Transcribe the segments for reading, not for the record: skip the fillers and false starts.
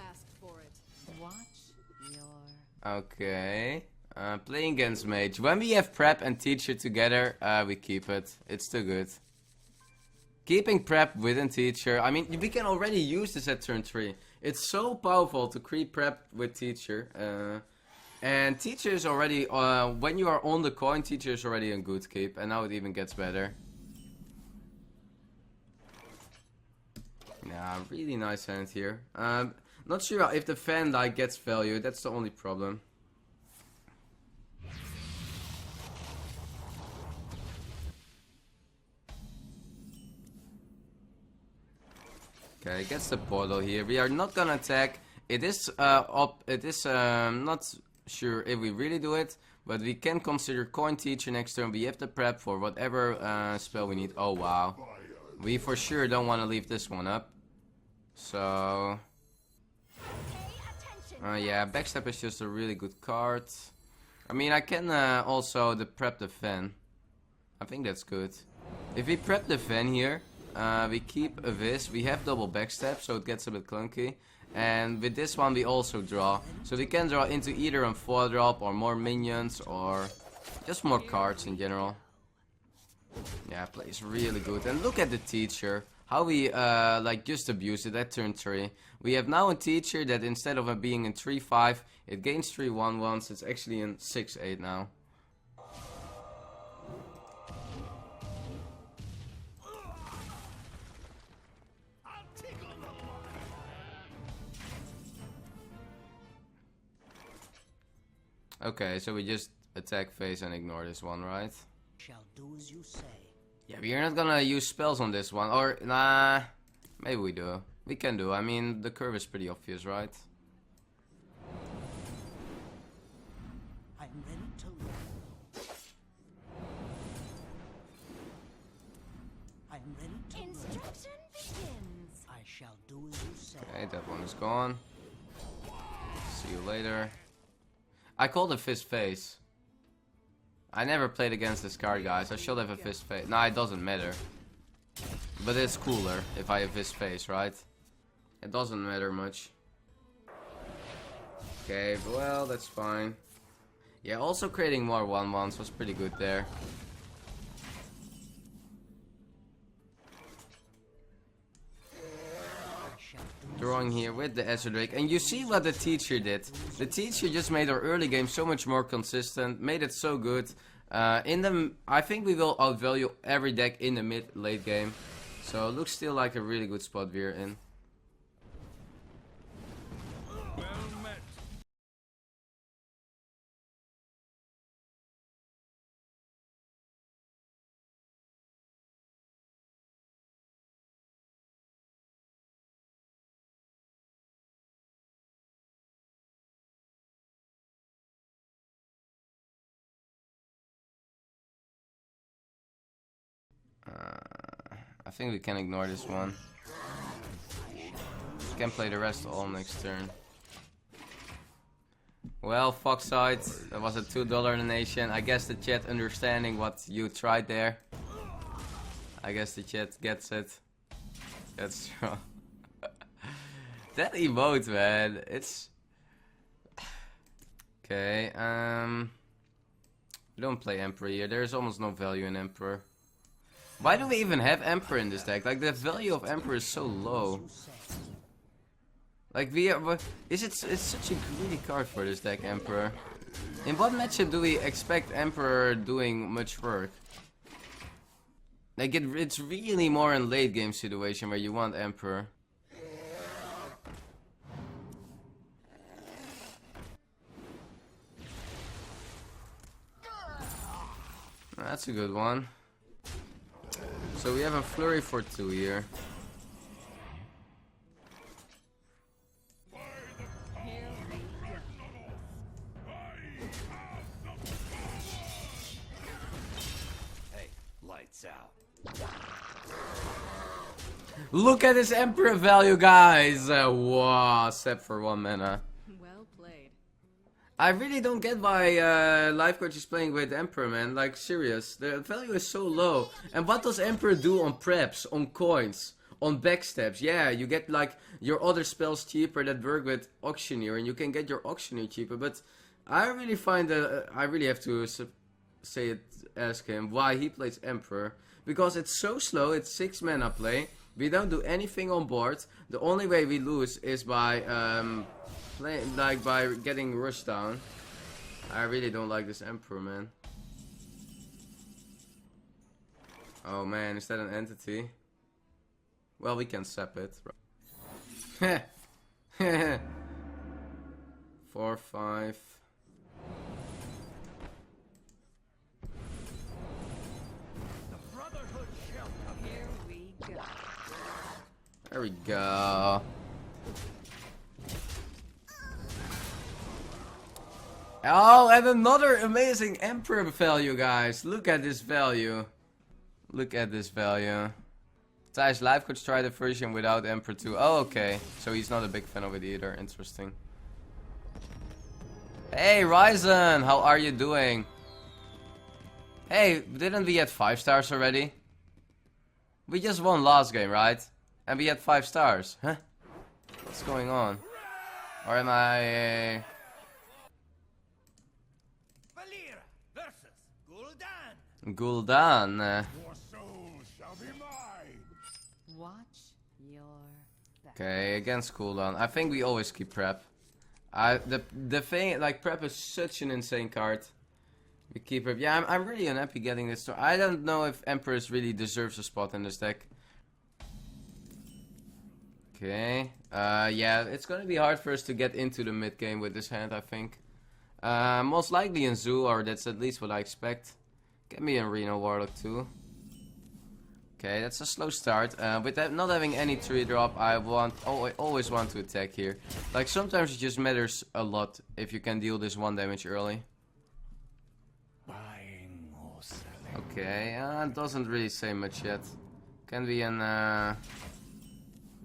asked for it. Watch your... Okay. Playing against mage. When we have prep and teacher together, we keep it. It's too good. Keeping prep within teacher. I mean, we can already use this at turn 3. It's so powerful to creep prep with teacher. And teacher is already, when you are on the coin, teacher is already a good keep. And now it even gets better. Yeah, really nice hand here. Not sure if the fan like gets value. That's the only problem. Okay, gets the portal here. We are not gonna attack. It is not sure if we really do it, but we can consider coin teacher next turn. We have the prep for whatever spell we need. Oh wow, we for sure don't want to leave this one up. So yeah, backstab is just a really good card. I mean, I can also prep the fan. I think that's good. If we prep the fan here, we keep a vis. We have double backstab, so it gets a bit clunky. And with this one we also draw. So we can draw into either a 4-drop or more minions or just more cards in general. Yeah, plays really good. And look at the teacher. How we like just abuse it at turn 3. We have now a teacher that instead of it being in 3-5, it gains 3-1-1, so it's actually in 6-8 now. Okay, so we just attack face and ignore this one, right? Shall do as you say. Yeah, we're not gonna use spells on this one, or nah, maybe we do. We can do. I mean, the curve is pretty obvious, right? I'm ready to learn. I'm ready to learn. Instruction begins. I shall do as you say. Okay, that one is gone. See you later. I called a fist face. I never played against this card, guys. I should have a fist face. Nah, it doesn't matter. But it's cooler if I have fist face, right? It doesn't matter much. Okay, well, that's fine. Yeah, also creating more 1-1s was pretty good there. Drawing here with the Ezra Drake, and you see what the teacher did. The teacher just made our early game so much more consistent, made it so good. I think we will outvalue every deck in the mid-late game. So it looks still like a really good spot we're in. I think we can ignore this one. We can play the rest all next turn. Well, Foxside, that was a $2 donation. I guess the chat understanding what you tried there. I guess the chat gets it. That's true. That emote, man. It's... Okay, we don't play Emperor here. There's almost no value in Emperor. Why do we even have Emperor in this deck? Like, the value of Emperor is so low. Like, it's such a greedy card for this deck, Emperor. In what matchup do we expect Emperor doing much work? Like, it's really more in late game situation where you want Emperor. That's a good one. So we have a flurry for 2 here. Hey, lights out. Look at this Emperor value, guys! Wow, except for 1 mana. Well played. I really don't get why Life Coach is playing with Emperor, man. Like, serious. The value is so low. And what does Emperor do on preps, on coins, on backstabs. Yeah, you get like your other spells cheaper that work with Auctioneer, and you can get your Auctioneer cheaper. But I really find that I really have to ask him why he plays Emperor, because it's so slow. It's 6 mana play. We don't do anything on board. The only way we lose is by by getting rushed down. I really don't like this Emperor, man. Oh man, is that an entity? Well, we can sap it. 4, 5. Here we go. There we go. Oh, and another amazing Emperor value, guys. Look at this value. Look at this value. Thijs, live coach try the version without Emperor 2. Oh, okay. So he's not a big fan of it either. Interesting. Hey, Ryzen, how are you doing? Hey, didn't we get 5 stars already? We just won last game, right? And we had 5 stars. Huh? What's going on? Or am I... Valir versus Gul'dan. Gul'dan. Your soul shall be mine. Watch your back. Okay, against Gul'dan. I think we always keep prep. The thing, like, prep is such an insane card. We keep it. Yeah, I'm really unhappy getting this. So I don't know if Empress really deserves a spot in this deck. Okay. Yeah, it's gonna be hard for us to get into the mid game with this hand, I think. Most likely in Zoo, or that's at least what I expect. Get me a Reno Warlock too. Okay, that's a slow start. With that not having any 3-drop, I always want to attack here. Like, sometimes it just matters a lot if you can deal this 1 damage early. Buying or selling. Okay, doesn't really say much yet. Can be an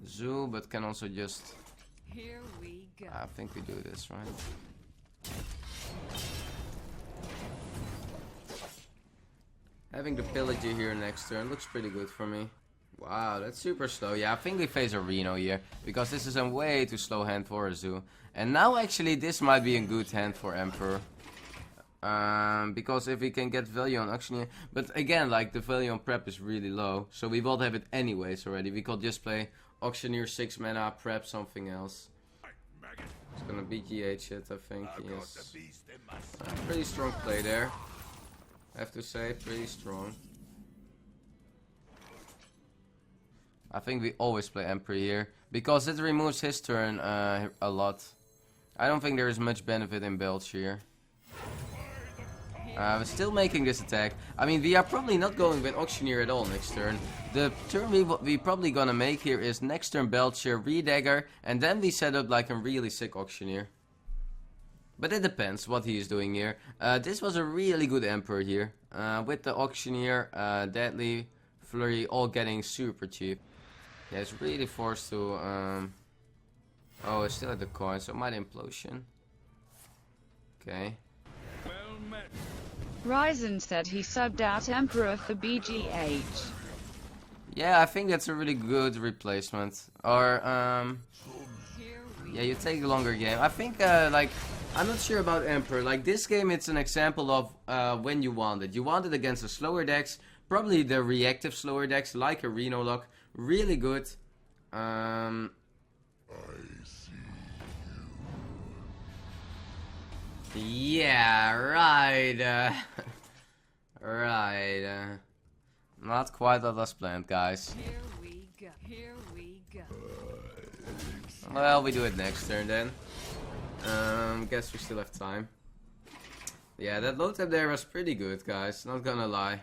Zoo, but can also just... Here we go. I think we do this, right? Having the Pillager here next turn looks pretty good for me. Wow, that's super slow. Yeah, I think we face a Reno here, because this is a way too slow hand for a Zoo. And now actually this might be a good hand for Emperor. Because if we can get value on Auctioneer, but again, like, the value on prep is really low, so we won't have it anyways already. We could just play Auctioneer 6 mana, prep something else. It's gonna BGH it, I think. Yes. Pretty strong play there. I have to say, pretty strong. I think we always play Emperor here, because it removes his turn a lot. I don't think there is much benefit in Belch here. We're still making this attack. I mean, we are probably not going with Auctioneer at all next turn. The turn we probably gonna make here is next turn Belcher, Redagger, and then we set up like a really sick Auctioneer. But it depends what he is doing here. This was a really good Emperor here. With the Auctioneer, Deadly, Flurry, all getting super cheap. Yeah, it's really forced to... Oh, it's still at the coin, so it might Implosion. Okay. Well met. Ryzen said he subbed out Emperor for BGH. Yeah, I think that's a really good replacement. Or, Here we yeah, you take a longer game. I think, like, I'm not sure about Emperor. Like, this game, it's an example of when you want it. You want it against the slower decks, probably the reactive slower decks, like a Reno Lock. Really good. Yeah, right. Right. Not quite what was planned, guys. Here we go. Here we go. Well, we do it next turn then. Guess we still have time. Yeah, that load tap there was pretty good, guys. Not gonna lie.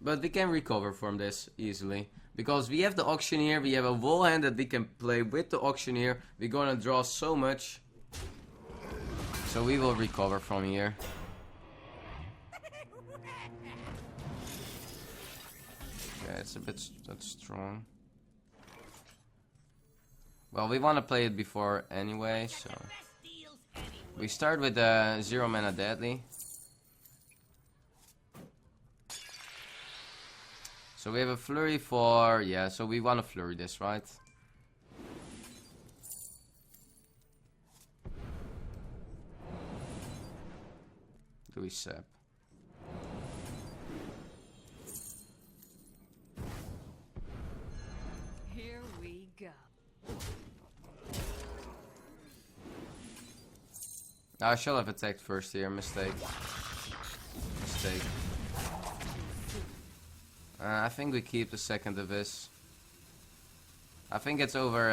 But we can recover from this easily. Because we have the Auctioneer, we have a wall hand that we can play with the Auctioneer. We're gonna draw so much. So we will recover from here. Yeah, it's a bit that's strong. Well, we want to play it before anyway, so... We start with 0 mana Deadly. So we have a flurry for... Yeah, so we want to flurry this, right? Do we sap? Here we go. I should have attacked first here. Mistake. Mistake. I think we keep the second of this. I think it's over.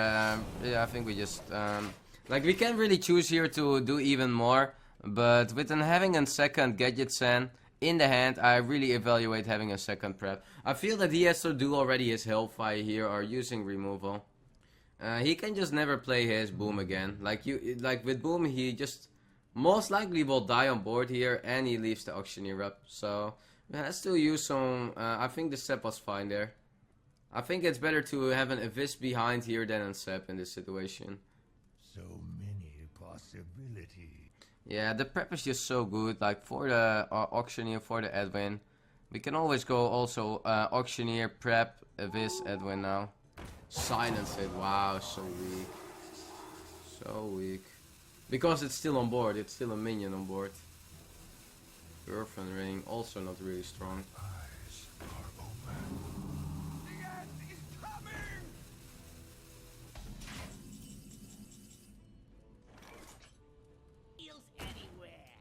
Yeah, I think we just... like, we can really choose here to do even more. But with having a second Gadget Sand in the hand, I really evaluate having a second prep. I feel that he has to do already his Hellfire here or using removal. He can just never play his Boom again. Like with Boom, he just most likely will die on board here and he leaves the Auctioneer up. So I still use some. I think the Sep was fine there. I think it's better to have an Abyss behind here than a Sep in this situation. So many possibilities. Yeah, the prep is just so good. Like for the Auctioneer, for the Edwin. We can always go also Auctioneer, prep, Abyss, Edwin now. Silence it. Wow, so weak. So weak. Because it's still on board. It's still a minion on board. Girlfriend ring, also not really strong. Eyes are open. The end is coming! Heals anywhere.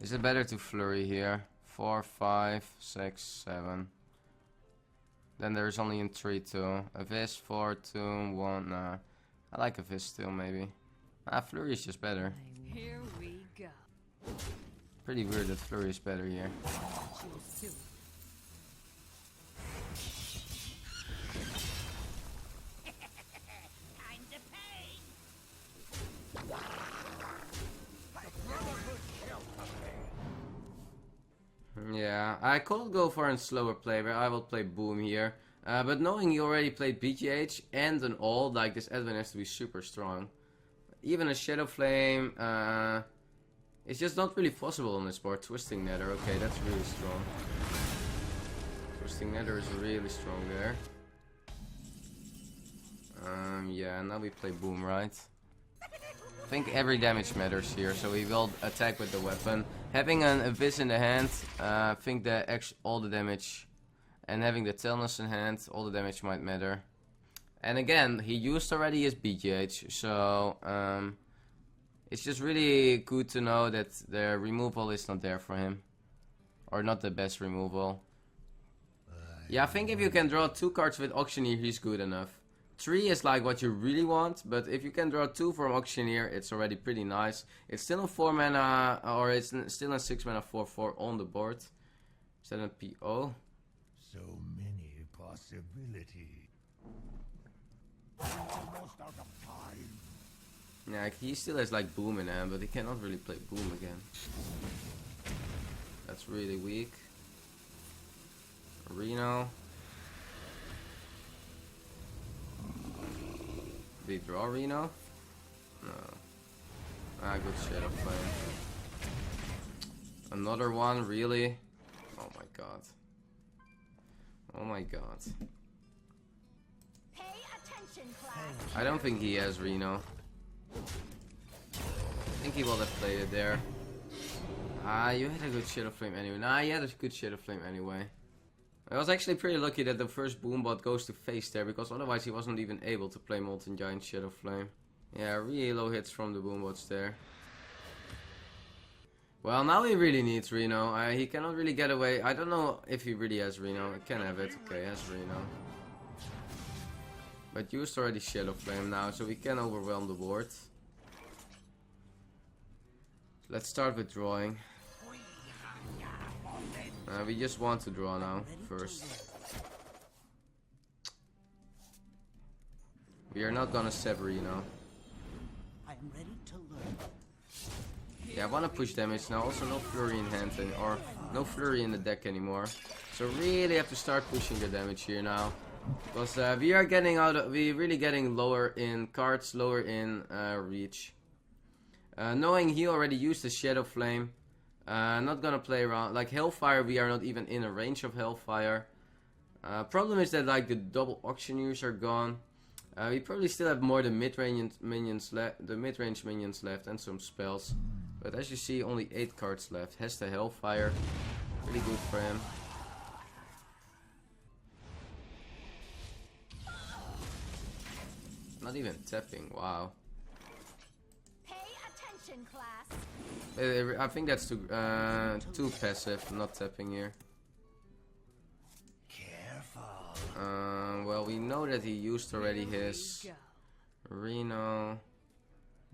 Is it better to flurry here? 4, 5, 6, 7. Then there's only in 3 2. Abyss 4, 2, 1. Nah. I like Abyss still maybe. Flurry is just better. Here we go. Pretty weird that flurry is better here. Choose two. Time to pay. Yeah, I could go for a slower play where I will play Boom here. But knowing he already played BGH and an ult, like this Edwin has to be super strong. Even a Shadow Flame, it's just not really possible on this board. Twisting Nether, okay, that's really strong. Twisting Nether is really strong there. Yeah, now we play Boom, right? I think every damage matters here, so we will attack with the weapon. Having an Abyss in the hand, I think that all the damage, and having the Telnus in hand, all the damage might matter. And again, he used already his BGH, so it's just really good to know that the removal is not there for him. Or not the best removal. Yeah, I think if you can draw 2 cards with Auctioneer, he's good enough. 3 is like what you really want, but if you can draw 2 from Auctioneer, it's already pretty nice. It's still a 4 mana, or it's still a 6 mana 4/4 on the board. Is that a PO? So many possibilities. Almost out of time. Yeah, he still has like Boom in hand, but he cannot really play Boom again. That's really weak. Reno. Did he draw Reno? No. Good Shadow Flame. Another one, really? Oh my god. Oh my god. Pay attention, class. I don't think he has Reno. I think he will have played it there. You had a good Shadow Flame anyway. Nah, you had a good Shadow Flame anyway. I was actually pretty lucky that the first Boombot goes to face there, because otherwise he wasn't even able to play Molten Giant Shadow Flame. Yeah, really low hits from the Boombots there. Well, now he really needs Reno. He cannot really get away. I don't know if he really has Reno. He can have it. Okay, he has Reno. But used already Shadow Flame now, so we can overwhelm the board. Let's start with drawing. We just want to draw now, first. We are not gonna sever, you know. I am ready to learn. Yeah, I wanna push damage now. Also, no flurry in hand, or no flurry in the deck anymore. So really have to start pushing the damage here now, because we are getting out. We're really getting lower in cards, lower in reach. Knowing he already used the Shadow Flame. Not gonna play around. Like Hellfire, we are not even in a range of Hellfire. Problem is that like the double auctioneers are gone. We probably still have more the mid-range minions left and some spells. But as you see, only 8 cards left. Has the Hellfire. Really good for him. Not even tapping, wow. Pay attention, class. I think that's too passive, not tapping here. Careful. Well, we know that he used already his Go. Reno.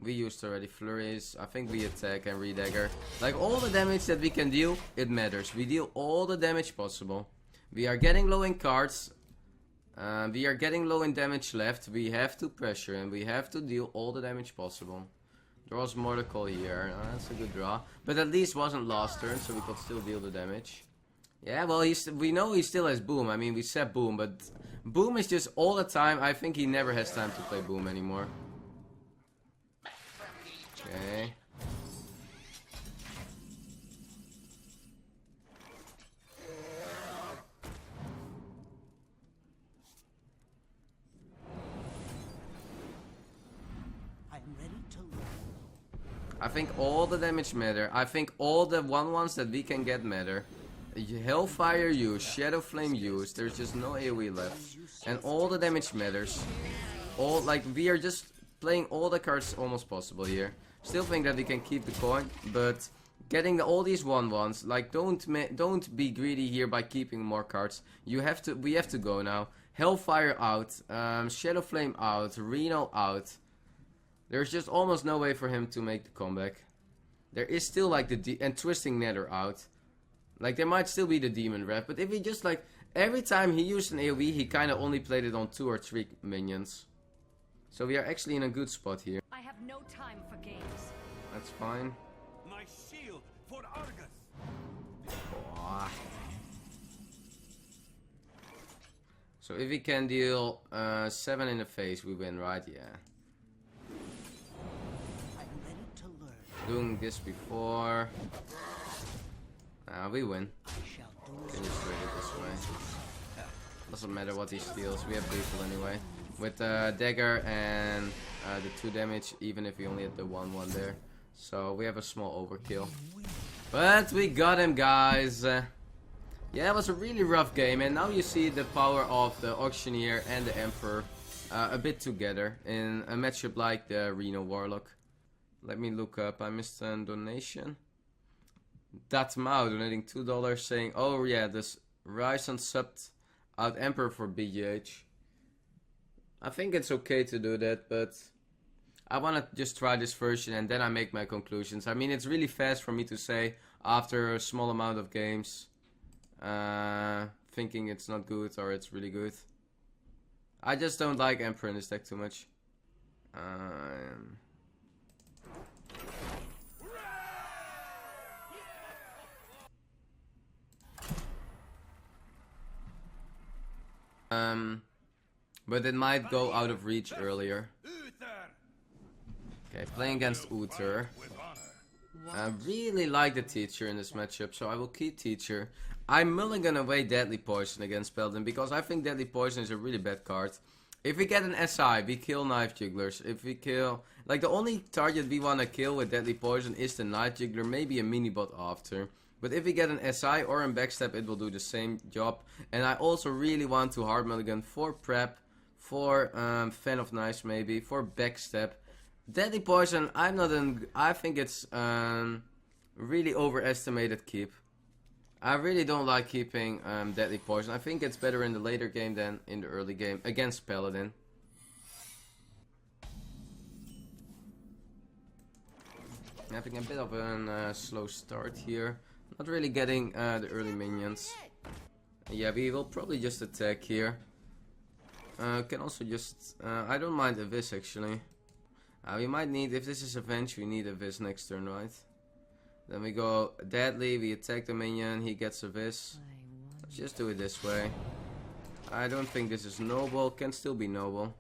We used already Flurries. I think we attack and redagger. Like all the damage that we can deal, it matters. We deal all the damage possible. We are getting low in cards. We are getting low in damage left. We have to pressure and we have to deal all the damage possible. Draws Mortical here. That's a good draw. But at least wasn't last turn, so we could still deal the damage. Yeah, well, we know he still has Boom. I mean, we said Boom, but Boom is just all the time. I think he never has time to play Boom anymore. Okay. I am ready to learn. I think all the damage matter. I think all the 1/1s that we can get matter. Hellfire use, Shadow Flame use, there's just no AoE left. And all the damage matters. All, like, we are just playing all the cards almost possible here. Still think that we can keep the coin, but getting all these 1/1s, like, don't be greedy here by keeping more cards. We have to go now. Hellfire out, Shadow Flame out, Reno out. There's just almost no way for him to make the comeback. There is still like and Twisting Nether out. Like there might still be the Demon Ref, but if he just like every time he used an AoE, he kind of only played it on 2 or 3 minions. So we are actually in a good spot here. I have no time for games. That's fine. My shield for Argus. Oh. So if we can deal 7 in the face, we win, right? Yeah. I am ready to learn. Doing this before. We win. I shall do Can just trade it this way. Doesn't matter what he steals, we have lethal anyway. With dagger and the 2 damage, even if we only had the 1/1 there. So we have a small overkill. But we got him, guys. Yeah, it was a really rough game, and now you see the power of the Auctioneer and the Emperor a bit together in a matchup like the Reno Warlock. Let me look up, I missed a donation. Datmao donating $2 saying, oh yeah, this Ryzen subbed out Emperor for BGH. I think it's okay to do that, but I wanna just try this version and then I make my conclusions. I mean, it's really fast for me to say after a small amount of games. Thinking it's not good or it's really good. I just don't like Emperor in this deck too much. But it might go out of reach earlier. Okay, playing against Uther. I really like the Teacher in this matchup, so I will keep Teacher. I'm mulligan away Deadly Poison against Paladin because I think Deadly Poison is a really bad card. If we get an SI, we kill Knife Jugglers. If we kill... Like, the only target we want to kill with Deadly Poison is the Knife Juggler, maybe a mini-bot after. But if we get an SI or a backstab, it will do the same job. And I also really want to hard mulligan for prep, for Fan of Knives maybe, for backstab. Deadly Poison, I think it's really overestimated keep. I really don't like keeping Deadly Poison. I think it's better in the later game than in the early game against Paladin. Having a bit of a slow start here. Not really getting the early minions. Yeah, we will probably just attack here. Can also just... I don't mind a Viz actually. We might need, if this is Avenge, we need a Viz next turn, right? Then we go Deadly, we attack the minion, he gets a Viz. Let's just do it this way. I don't think this is noble, can still be noble.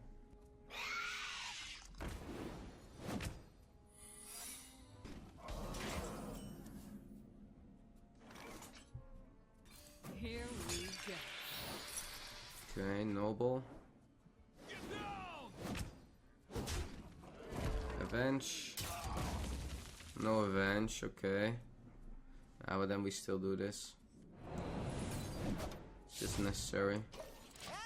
Okay, noble. Avenge. No avenge, okay. But then we still do this. It's just necessary.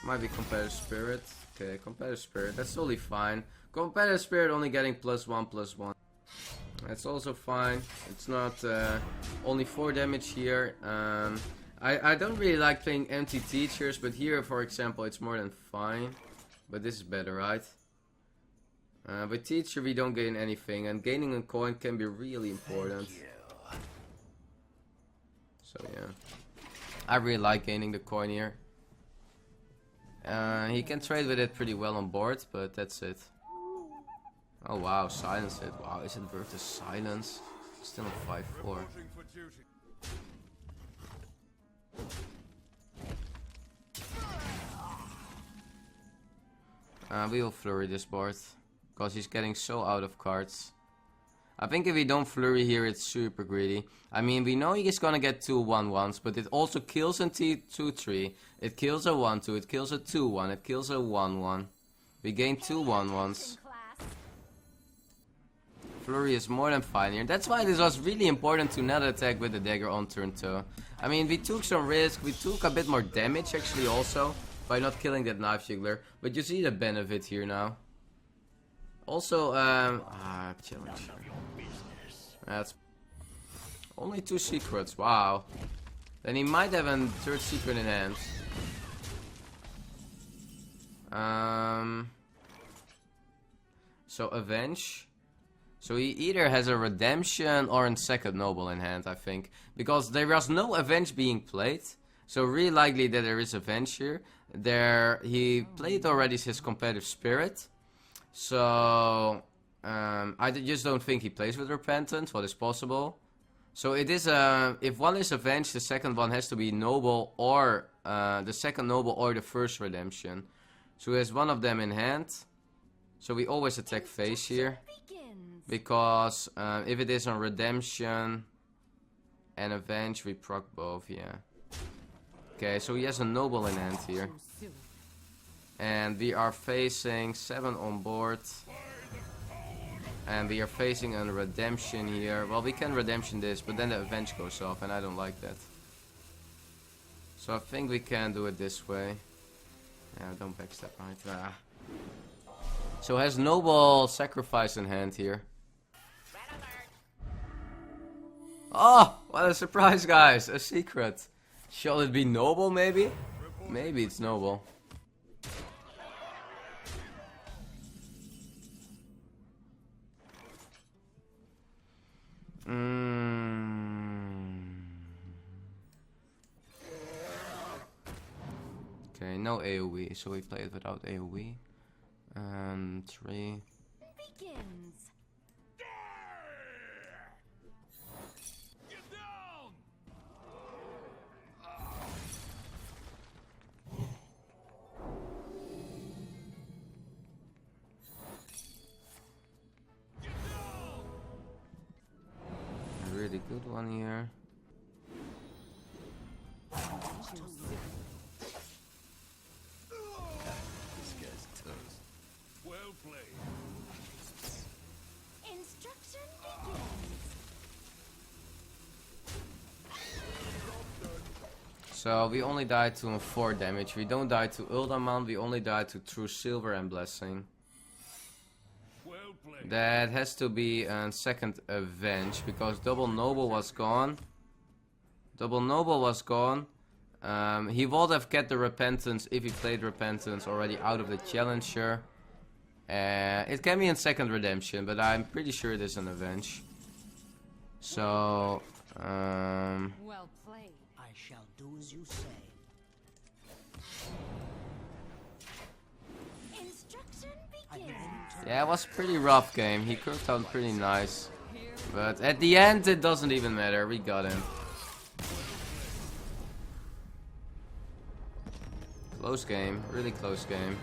Might be competitive spirit. Okay, competitive spirit, that's totally fine. Competitive spirit only getting +1/+1. That's also fine. It's not only 4 damage here. I don't really like playing empty teachers, but here, for example, it's more than fine. But this is better, right? With teacher we don't gain anything, and gaining a coin can be really important. So yeah, I really like gaining the coin here. He can trade with it pretty well on board, but that's it. Oh wow, silence it. Wow, is it worth the silence? Still a 5/4. We will flurry this board, because he's getting so out of cards. I think if we don't flurry here, it's super greedy. I mean, we know he's gonna get 2 1/1s, but it also kills a 2/3. It kills a 1/2, it kills a 2/1, it kills a 1/1. We gain 2 1/1s. Flurry is more than fine here. That's why this was really important to not attack with the dagger on turn 2. I mean, we took some risk, we took a bit more damage actually also, by not killing that knife jiggler. But you see the benefit here now. Also, challenge. That's only 2 secrets, wow. Then he might have a 3rd secret in hand. So avenge. So he either has a redemption or a 2nd noble in hand, I think. Because there was no avenge being played. So really likely that there is avenge here. He played already his competitive spirit. So I just don't think he plays with repentance. What is possible? So it is if one is avenged, the second one has to be noble or the 2nd noble or the 1st redemption. So he has one of them in hand. So we always attack face here. Because if it is on redemption and avenge, we proc both, yeah. Okay, so he has a noble in hand here. And we are facing 7 on board. And we are facing a redemption here. Well, we can redemption this, but then the avenge goes off, and I don't like that. So I think we can do it this way. Yeah, don't backstep, right? Ah. So has noble sacrifice in hand here. Oh, what a surprise, guys! A secret. Shall it be noble, maybe? Maybe it's noble. Okay, no AoE, so we play it without AoE. 3. Begins. Get down! A really good one here. Well played. Instruction begins. So we only die to 4 damage. We don't die to Ultimount, we only die to True Silver and Blessing. Well played. That has to be a 2nd Avenge, because Double Noble was gone. Double Noble was gone. He would have kept the Repentance if he played Repentance already out of the Challenger. It can be in 2nd Redemption, but I'm pretty sure it is an Avenge. So, Well played. I shall do as you say. Instruction I'm begins. ready to yeah, it was a pretty rough game. He cooked out pretty nice. But at the end, it doesn't even matter. We got him. Close game. Really close game.